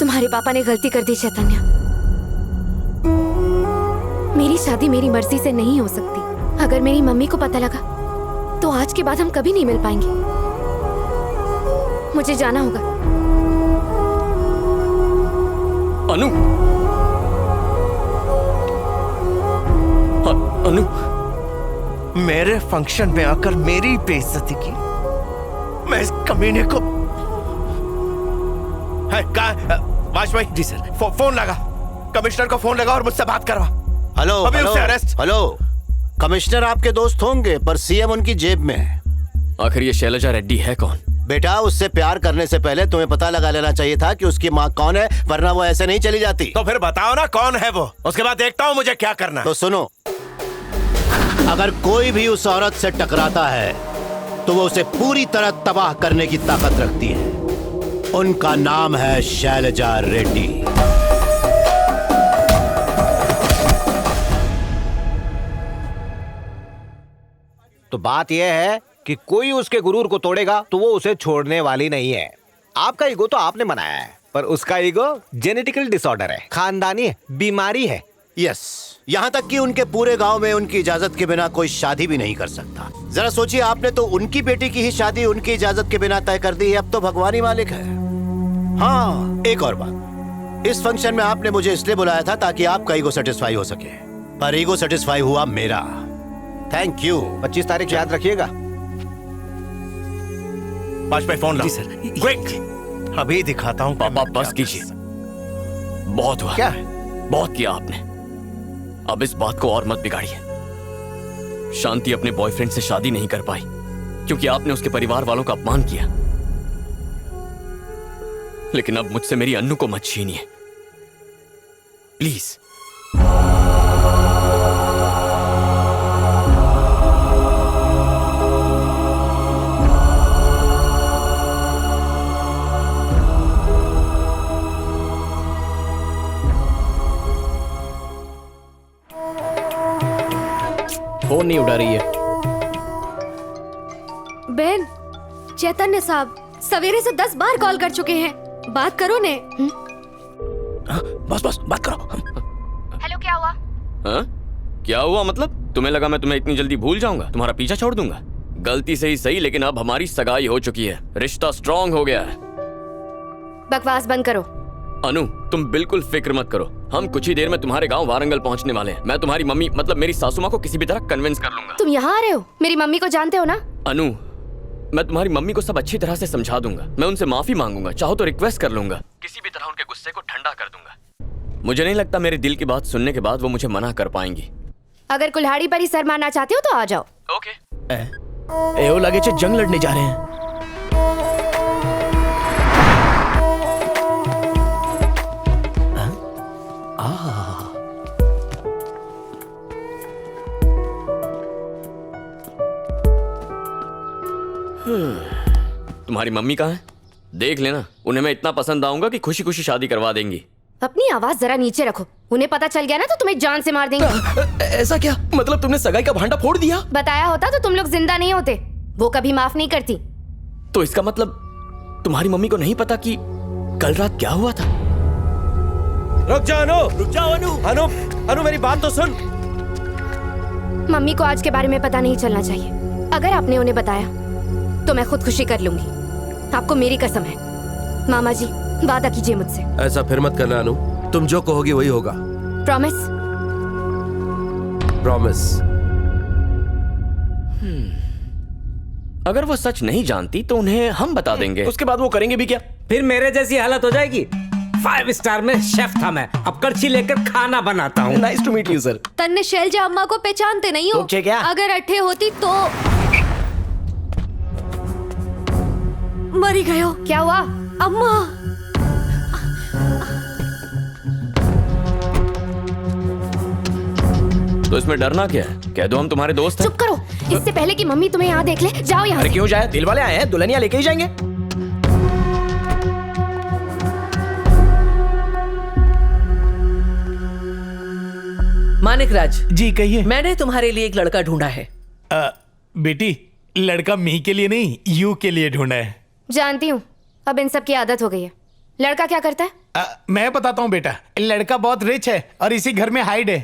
तुम्हारे पापा ने गलती कर दी चैतन्य। मेरी शादी मेरी मर्जी से नहीं हो सकती। अगर मेरी मम्मी को पता लगा तो आज के बाद हम कभी नहीं मिल पाएंगे। मुझे जाना होगा। अनु, अनु, मेरे फंक्शन में आकर मेरी बेइज्जती की। मैं इस कमीने को है वाजपेयी जी सर, फोन लगा, कमिश्नर को फोन लगा और मुझसे बात करवा। हेलो, अभी हेलो, उससे अरेस्ट। हेलो, कमिश्नर आपके दोस्त होंगे पर सीएम उनकी जेब में है। आखिर ये शैलजा रेड्डी है कौन? बेटा, उससे प्यार करने से पहले तुम्हें पता लगा लेना चाहिए था कि उसकी माँ कौन है, वरना वो ऐसे नहीं चली जाती। तो फिर बताओ ना कौन है वो, उसके बाद देखता हूँ मुझे क्या करना है। तो सुनो, अगर कोई भी उस औरत से टकराता है तो वो उसे पूरी तरह तबाह करने की ताकत रखती है। उनका नाम है शैलजा रेड्डी। तो बात यह है कि कोई उसके गुरूर को तोड़ेगा तो वो उसे छोड़ने वाली नहीं है। आपका ईगो तो आपने बनाया है, पर उसका ईगो जेनेटिकल डिसऑर्डर है, खानदानी है, बीमारी है। यस, यहाँ तक कि उनके पूरे गांव में उनकी इजाजत के बिना कोई शादी भी नहीं कर सकता। जरा सोचिए, आपने तो उनकी बेटी की ही शादी उनकी इजाजत के बिना तय कर दी है। अब तो भगवान ही मालिक है। हाँ, एक और बात, इस फंक्शन में आपने मुझे इसलिए बुलाया था ताकि आपका ईगो सेटिस्फाई हो सके, पर ईगो सेटिस्फाई हुआ मेरा। Thank you. 25 तारीख याद रखिएगा। वाजपेयी फोन ला। जी सर। क्विक, अभी दिखाता हूँ। पापा बस कीजिए, बहुत हुआ। क्या है? बहुत किया आपने, अब इस बात को और मत बिगाड़िए। शांति अपने बॉयफ्रेंड से शादी नहीं कर पाई क्योंकि आपने उसके परिवार वालों का अपमान किया। लेकिन अब मुझसे मेरी अन्नू को मत छीनिए प्लीज। फोन नहीं उठा रही है। बहन, चैतन्य साहब सवेरे से 10 बार कॉल कर चुके हैं, बात करो ने। बस बात करो। हेलो, क्या हुआ? हाँ? क्या हुआ मतलब? तुम्हें लगा मैं तुम्हें इतनी जल्दी भूल जाऊंगा, तुम्हारा पीछा छोड़ दूंगा? गलती से ही सही, लेकिन अब हमारी सगाई हो चुकी है, रिश्ता स्ट्रांग हो गया है। बकवास बंद करो। अनु, तुम बिल्कुल फिक्र मत करो, हम कुछ ही देर में तुम्हारे गांव वारंगल पहुंचने वाले हैं। मैं तुम्हारी मम्मी मतलब मेरी सासू माँ को किसी भी तरह कन्विंस कर लूंगा। तुम यहाँ आ रहे हो? मेरी मम्मी को जानते हो ना? अनु, मैं तुम्हारी मम्मी को सब अच्छी तरह से समझा दूंगा। मैं उनसे माफी मांगूंगा, चाहो तो रिक्वेस्ट कर लूंगा, किसी भी तरह उनके गुस्से को ठंडा कर दूंगा। मुझे नहीं लगता मेरे दिल की बात सुनने के बाद वो मुझे मना कर पाएंगी। अगर कुल्हाड़ी पर ही सर मारना चाहते हो तो आ जाओ। ओके। एओ लगे जंग लड़ने जा रहे हैं। तुम्हारी मम्मी कहाँ है? देख लेना, उन्हें मैं इतना पसंद आऊंगा कि खुशी खुशी शादी करवा देंगी। अपनी आवाज जरा नीचे रखो, उन्हें पता चल गया ना तो तुम्हें जान से मार देंगे। ऐसा क्या? मतलब तुमने सगाई का भांडा फोड़ दिया? बताया होता तो तुम लोग जिंदा नहीं होते, वो कभी माफ नहीं करती। तो इसका मतलब तुम्हारी मम्मी को नहीं पता कि कल रात क्या हुआ था? रुक जाओ अनु, रुक जाओ अनु। अनु, अनु मेरी बात तो सुन। मम्मी को आज के बारे में पता नहीं चलना चाहिए। अगर आपने उन्हें बताया तो मैं खुदकुशी कर लूंगी, आपको मेरी कसम है। मामा जी, वादा कीजिए मुझसे। ऐसा फिर मत करना अनु, तुम जो कहोगी वही होगा। प्रॉमिस? प्रॉमिस। अगर वो सच नहीं जानती तो उन्हें हम बता देंगे। उसके बाद वो करेंगे भी क्या? फिर मेरे जैसी हालत हो जाएगी। 5 स्टार में शेफ था मैं, अब करछी लेकर खाना बनाता हूँ। Nice to meet you sir. तन्ने शैलजा अम्मा को पहचानते नहीं हो? पूछे क्या? अगर अट्ठे होती तो मरी गए हो। क्या हुआ? अम्मा। तो इसमें डरना क्या है? कह दो हम तुम्हारे दोस्त हैं। चुप करो, इससे पहले कि मम्मी तुम्हें यहाँ देख ले। जाओ यहाँ अरे से। क्यों जाए? दिल वाले आए हैं, दुल्हनिया लेके ही जाएंगे। मानिक राज जी कहिए। मैंने तुम्हारे लिए एक लड़का ढूंढा है। बेटी, लड़का मी के लिए नहीं, यू के लिए ढूंढा है। जानती हूँ, अब इन सब की आदत हो गई है। लड़का क्या करता है? मैं बताता हूँ बेटा, लड़का बहुत रिच है और इसी घर में हाइड है।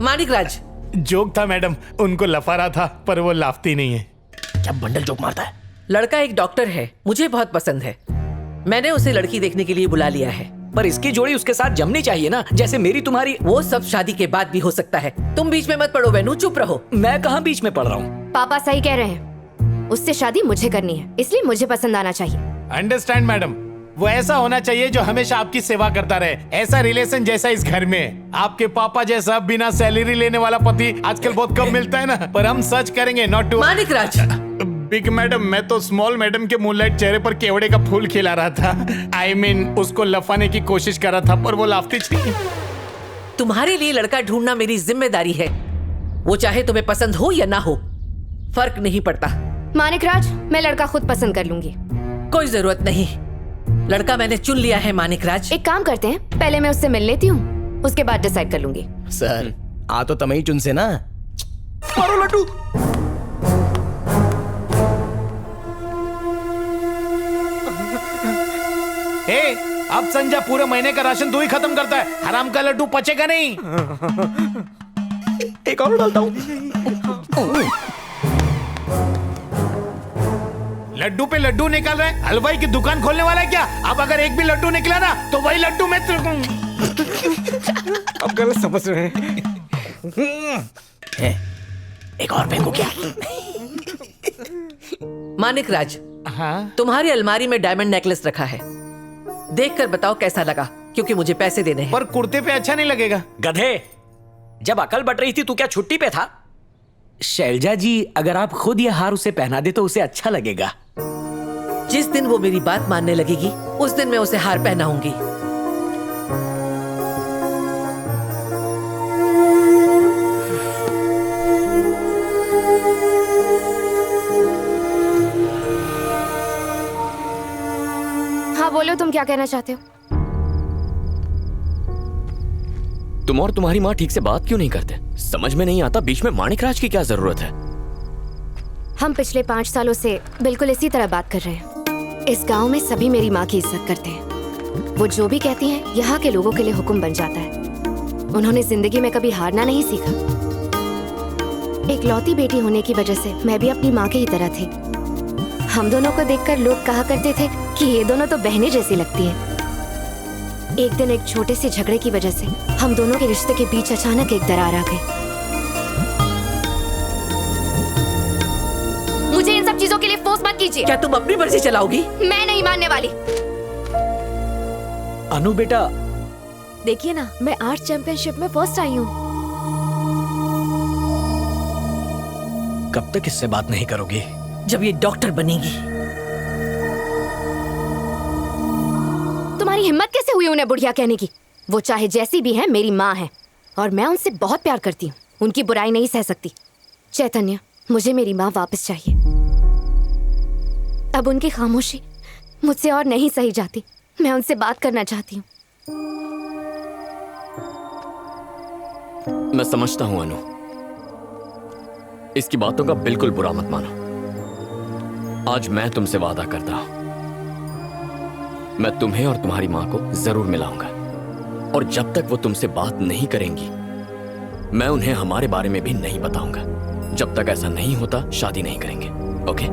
मानिक राज, जोक था मैडम, उनको लफा रहा था पर वो लाफती नहीं है। क्या बंडल जोक मारता है। लड़का एक डॉक्टर है, मुझे बहुत पसंद है। मैंने उसे लड़की देखने के लिए बुला लिया है। पर इसकी जोड़ी उसके साथ जमनी चाहिए ना, जैसे मेरी तुम्हारी। वो सब शादी के बाद भी हो सकता है। तुम बीच में मत पड़ो वेनू, चुप रहो। मैं कहाँ बीच में पड़ रहा हूँ। पापा सही कह रहे हैं, उससे शादी मुझे करनी है, इसलिए मुझे पसंद आना चाहिए। अंडरस्टैंड मैडम, वो ऐसा होना चाहिए जो हमेशा आपकी सेवा करता रहे, ऐसा रिलेशन जैसा इस घर में। आपके पापा जैसा बिना सैलरी लेने वाला पति आजकल बहुत कम मिलता है ना, पर हम सर्च करेंगे। Not to Manik Raj, big madam, मैं तो स्मॉल मैडम के मूनलाइट चेहरे पर केवड़े का फूल खिला रहा था। I mean, उसको लफाने की कोशिश कर रहा था पर वो लाफती थी। तुम्हारे लिए लड़का ढूंढना मेरी जिम्मेदारी है। वो चाहे तुम्हें पसंद हो या ना हो, फर्क नहीं पड़ता। मानिक राज, मैं लड़का खुद पसंद कर लूंगी। कोई जरूरत नहीं, लड़का मैंने चुन लिया है मानिक राज। एक काम करते हैं, पहले मैं उससे मिल लेती हूँ, उसके बाद डिसाइड कर लूंगी। सर आ तो तमही चुन से ना। मारो लड्डू। अब संजय पूरे महीने का राशन तू ही खत्म करता है, हराम का लड्डू पचेगा नहीं। एक और डालता हूँ। लड्डू पे लड्डू निकाल रहा है, हलवाई की दुकान खोलने वाला है क्या? अब अगर एक भी लड्डू निकला ना तो वही लड्डू मैं अब गलत समझ रहे हैं। एक और फेंको क्या? मानिक राज, हाँ? तुम्हारी अलमारी में डायमंड नेकलेस रखा है, देखकर बताओ कैसा लगा, क्योंकि मुझे पैसे देने हैं। पर कुर्ते पे अच्छा नहीं लगेगा। गधे, जब अकल बट रही थी तू क्या छुट्टी पे था? शैलजा जी, अगर आप खुद यह हार उसे पहना दे तो उसे अच्छा लगेगा। जिस दिन वो मेरी बात मानने लगेगी उस दिन मैं उसे हार पहनाऊंगी। हाँ बोलो, तुम क्या कहना चाहते हो? तुम और तुम्हारी माँ ठीक से बात क्यों नहीं करते? समझ में नहीं आता बीच में मानिक राज की क्या जरूरत है? हम पिछले 5 सालों से बिल्कुल इसी तरह बात कर रहे हैं। इस गांव में सभी मेरी माँ की इज्जत करते हैं। वो जो भी कहती हैं, यहाँ के लोगों के लिए हुक्म बन जाता है। उन्होंने जिंदगी में कभी हारना नहीं सीखा। एक लौती बेटी होने की वजह से मैं भी अपनी माँ की ही तरह थी। हम दोनों को देखकर लोग कहा करते थे कि ये दोनों तो बहनें जैसी लगती हैं। एक दिन एक छोटे से झगड़े की वजह से हम दोनों के रिश्ते के बीच अचानक एक दरार आ गई। मुझे इन सब चीजों के लिए फोर्स मत कीजिए। क्या तुम अपनी मर्जी चलाओगी? मैं नहीं मानने वाली। अनु बेटा, देखिए ना, मैं आर्ट चैंपियनशिप में फर्स्ट आई हूँ। कब तक इससे बात नहीं करोगी? जब ये डॉक्टर बनेगी। तुम्हारी हिम्मत कैसे हुई उन्हें बुढ़िया कहने की? वो चाहे जैसी भी है, मेरी माँ है और मैं उनसे बहुत प्यार करती हूँ। उनकी बुराई नहीं सह सकती। चैतन्य, मुझे मेरी माँ वापस चाहिए। अब उनकी खामोशी मुझसे और नहीं सही जाती। मैं उनसे बात करना चाहती हूँ। मैं समझता हूं अनु, इसकी बातों का बिल्कुल बुरा मत मानो। आज मैं तुमसे वादा करता हूं, मैं तुम्हें और तुम्हारी मां को जरूर मिलाऊंगा। और जब तक वो तुमसे बात नहीं करेंगी, मैं उन्हें हमारे बारे में भी नहीं बताऊंगा। जब तक ऐसा नहीं होता, शादी नहीं करेंगे। ओके?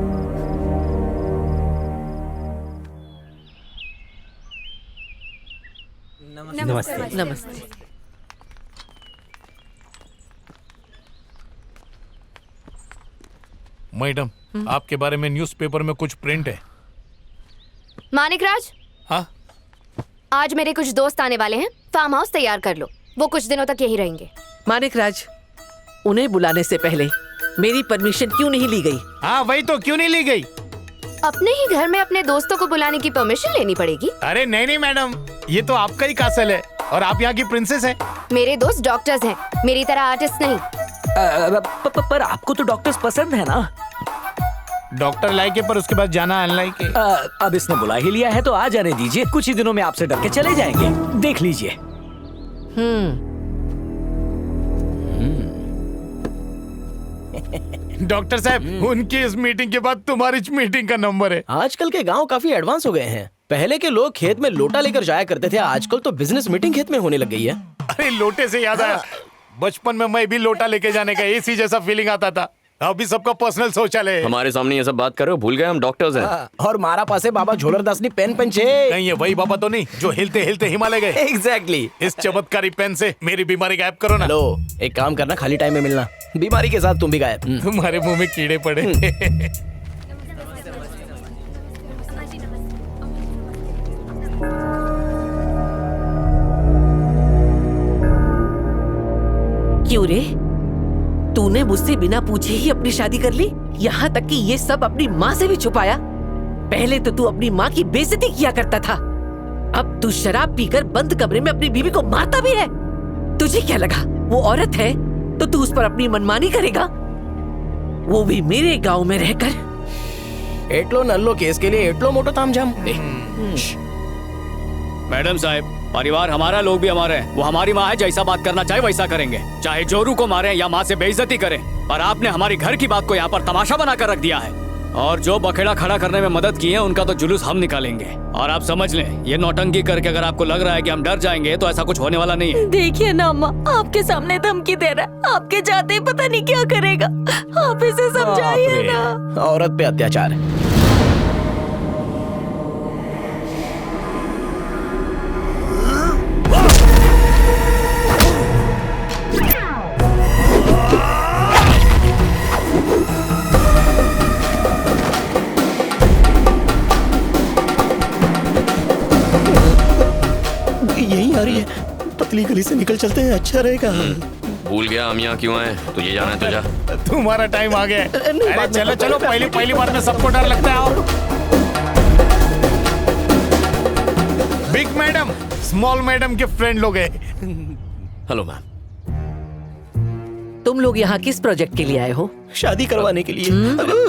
नमस्ते। नमस्ते। मैडम, आपके बारे में न्यूज़पेपर में कुछ प्रिंट है। मानिक राज, हाँ? आज मेरे कुछ दोस्त आने वाले हैं। फार्म हाउस तैयार कर लो, वो कुछ दिनों तक यही रहेंगे। मानिक राज, उन्हें बुलाने से पहले मेरी परमिशन क्यों नहीं ली गई? हाँ वही तो, क्यों नहीं ली गई? अपने ही घर में अपने दोस्तों को बुलाने की परमिशन लेनी पड़ेगी। अरे नहीं नहीं मैडम, ये तो आपका ही कासल है और आप यहाँ की प्रिंसेस हैं। मेरे दोस्त डॉक्टर्स हैं, मेरी तरह आर्टिस्ट नहीं। पर आपको तो डॉक्टर्स पसंद है ना? डॉक्टर लाइक है पर उसके बाद जाना अनलाइक है। अब इसने बुला ही लिया है तो आ जाने दीजिए। कुछ ही दिनों में आपसे डर के चले जाएंगे, देख लीजिए। डॉक्टर साहब उनकी इस मीटिंग के बाद तुम्हारी इस मीटिंग का नंबर है। आजकल के गांव काफी एडवांस हो गए हैं। पहले के लोग खेत में लोटा लेकर जाया करते थे, आजकल तो बिजनेस मीटिंग खेत में होने लग गई है। अरे लोटे से याद आया, बचपन में मैं भी लोटा लेके जाने का एसी जैसा फीलिंग आता था। अभी सबका पर्सनल शौचालय है। हमारे सामने ये सब बात कर रहे हो, भूल गए हम डॉक्टर्स हैं। और मारा पासे बाबा झोलरदास ने पेन पंचे। कहीं ये वही बाबा तो नहीं जो हिलते हिलते हिमालय गए? एग्जैक्टली। इस चमत्कारी पेन से मेरी बीमारी गायब करो ना। लो एक काम करना, खाली टाइम में मिलना, बीमारी के साथ तुम भी गायब। तुम्हारे मुंह में कीड़े पड़े। क्यों रे, तूने मुझसे बिना पूछे ही अपनी शादी कर ली? यहाँ तक कि ये सब अपनी माँ से भी छुपाया। पहले तो तू अपनी माँ की बेइज्जती किया करता था, अब तू शराब पीकर बंद कमरे में अपनी बीवी को मारता भी है। तुझे क्या लगा वो औरत है तो तू उस पर अपनी मनमानी करेगा, वो भी मेरे गांव में रहकर? एटलो नल्लो केस के लिए एटलो मोटो तामझाम। मैडम साहब, परिवार हमारा, लोग भी हमारे हैं। वो हमारी माँ है, जैसा बात करना चाहे वैसा करेंगे, चाहे जोरू को मारे या माँ से बेइज्जती करें। पर आपने हमारी घर की बात को यहाँ पर तमाशा बनाकर रख दिया है। और जो बखेड़ा खड़ा करने में मदद की है उनका तो जुलूस हम निकालेंगे। और आप समझ लें, ये नौटंकी करके अगर आपको लग रहा है कि हम डर जाएंगे तो ऐसा कुछ होने वाला नहीं है। देखिए ना अम्मा, आपके सामने धमकी दे रहा है, आपके जाते ही पता नहीं क्या करेगा। आप इसे समझाइए ना। औरत पे अत्याचार है। यही आ रही है, पतली गली से निकल चलते हैं, अच्छा रहेगा। भूल गया हम यहाँ क्यों आए? तुझे जाना है तो जा। तुम्हारा टाइम आ गया है। अरे चलो चलो, पहली बार में सबको डर लगता है। आओ। बिग मैडम स्मॉल मैडम के फ्रेंड लोग हैं। Hello ma'am. तुम लोग यहाँ किस प्रोजेक्ट के लिए आए हो? शादी करवाने के लिए,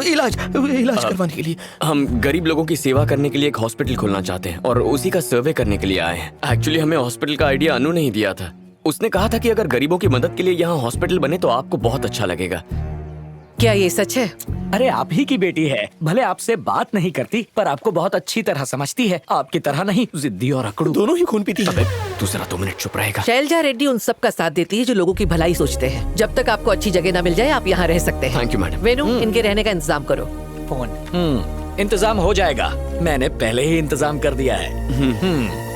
इलाज करवाने के लिए। हम गरीब लोगों की सेवा करने के लिए एक हॉस्पिटल खोलना चाहते हैं और उसी का सर्वे करने के लिए आए हैं। एक्चुअली हमें हॉस्पिटल का आइडिया अनु ने ही दिया था। उसने कहा था कि अगर गरीबों की मदद के लिए यहाँ हॉस्पिटल बने तो आपको बहुत अच्छा लगेगा। क्या ये सच है? अरे आप ही की बेटी है, भले आपसे बात नहीं करती पर आपको बहुत अच्छी तरह समझती है। आपकी तरह नहीं, जिद्दी और अकड़ू दोनों ही खून पीती है। दूसरा 2 मिनट चुप रहेगा। शैलजा रेड्डी उन सब का साथ देती है जो लोगों की भलाई सोचते हैं। जब तक आपको अच्छी जगह न मिल जाए आप यहाँ रह सकते हैं। Thank you madam. वेनु, इनके रहने का इंतजाम करो। फोन इंतजाम हो जाएगा, मैंने पहले ही इंतजाम कर दिया है।